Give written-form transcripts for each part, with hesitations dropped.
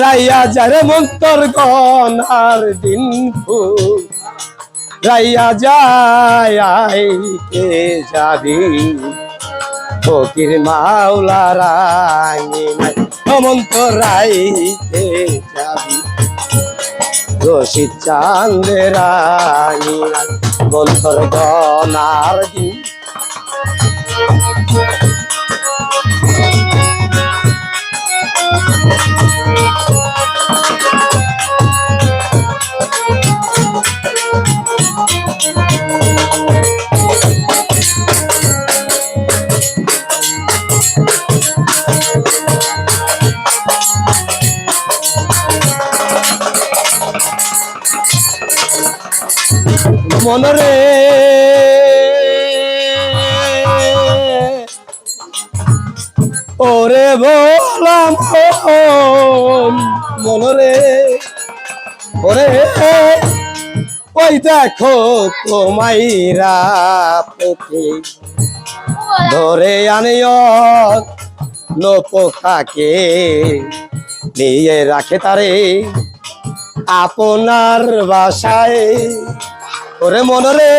রাইয়া যারে মন্তর গনার দিন রাইয়া যায় আইতে যাবি ফকির মাওলা রাঙি মন্তর রাইতে যাবি রশিদ চাঁদে রাঙি মন্তর গনার দিন মনরে ওরে বলাম মনরে ওরে ওই দেখো তোমাইরা পথে ধরে আনিও লোপকাকে নিয়ে রাখে তারে আপনার বাসায় ওরে মনরে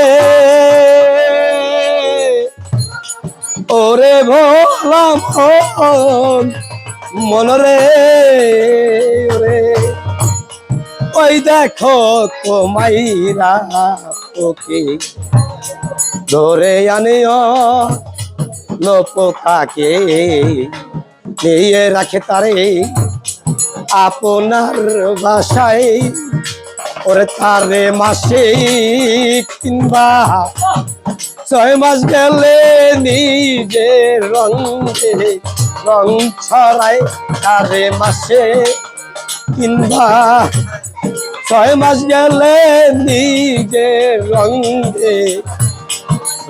ওরে ভোলাম মনরে ওরে ওই দেখো তোমাইরা ওকে ধরে আনিও লোপকাকে নিয়ে রাখে তারে আপনার বাসায় ওরে তারে মাসে কিংবা 6 মাস গেলে নিজের রং ছড়ায় তারে মাসে কিংবা 6 মাস গেলে নিজের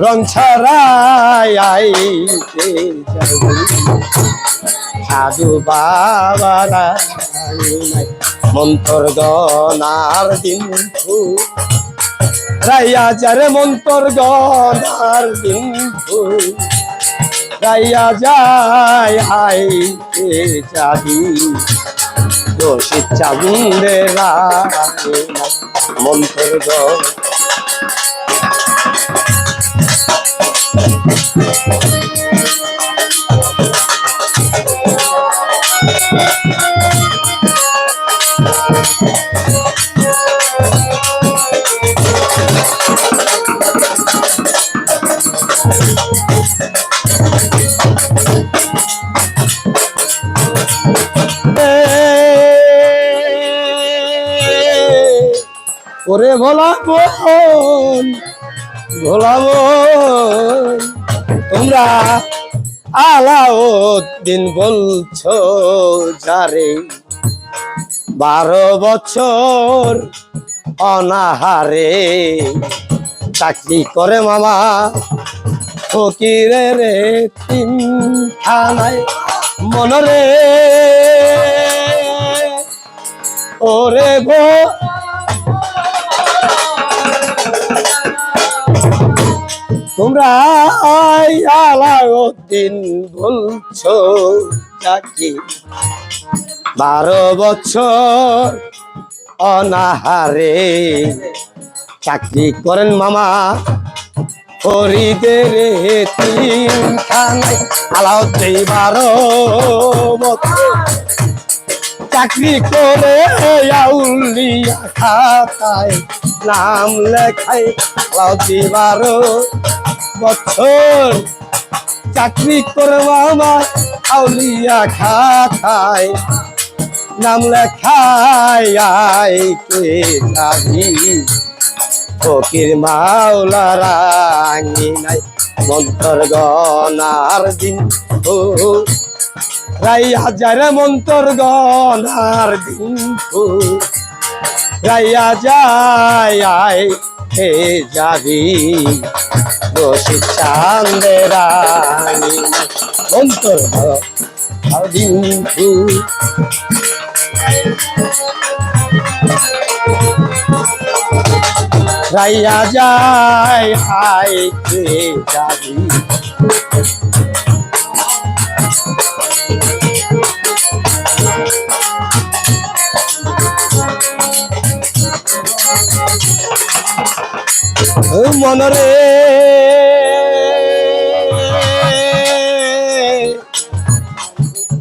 রং ছড়ায় আইতে যাবি সাধু বাবারা মন্তর গনার দিন রাইয়া যারে মন্তর গনার দিন রাইয়া যায় আইতে যাবি রশিদ চাঁদে রাঙি মন্তর গন ওরে ভোলা তোমরা আলাউদ্দিন বলছো যারে 12 বছর অনাহারে চাকরি করে মামা ফকিরের তিনখানায় মনরে ওরে তোমরা আলাউদ্দিন বলছো চাকরি 12 বছর অনাহারে চাকরি করেন মামা ফরিদের তিনখানায় আলাউদ্দিন 12 বছর চাকরি করে আউলিয়া খাতায় নাম লেখায় আলাউদ্দিন 12 বছর চাকরি করে মামা আউলিয়া খাতায় নাম লেখায় আইতে যাবি ফকির মাওলা রাঙি নাই মন্তর গনার দিন রাইয়া যারে মন্তর গনার দিন রাইয়া যায় আইতে যাবি রশিদ চাঁদে রাঙি মন্তর দিন রাইয়া যায় আইতে যাবি মনরে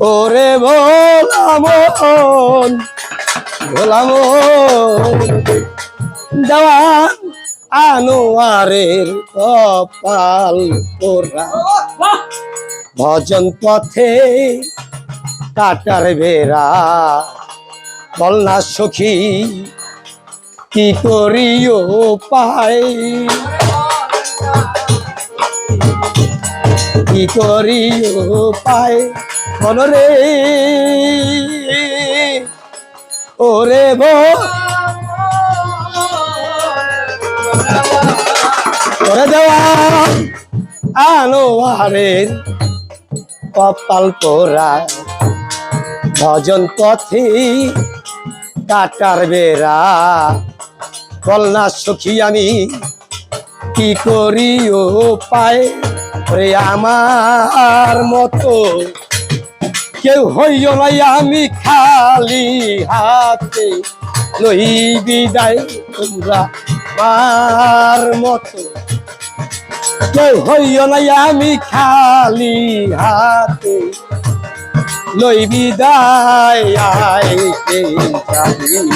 ওরে ভোলাম ভোলাম জওয়ান আনোয়ারের কপাল পোড়া ভজন পথে কাটার বেড়া বলনা সখী কি করিও পাই কি করিও পাই মনরে ওরে ওরে দেওয়া আনোয়ারের কপাল পোড়া ভজন পথে কাটার বেড়া বলনা সখী আমি কি করিও পাই ওরে আমার মতো কেউ হইও নাই আমি খালি হাতে লই বিদায় তোমরা আমার মতো কেউ হইও নাই আমি খালি হাতে লই বিদায় আইতে যাবি।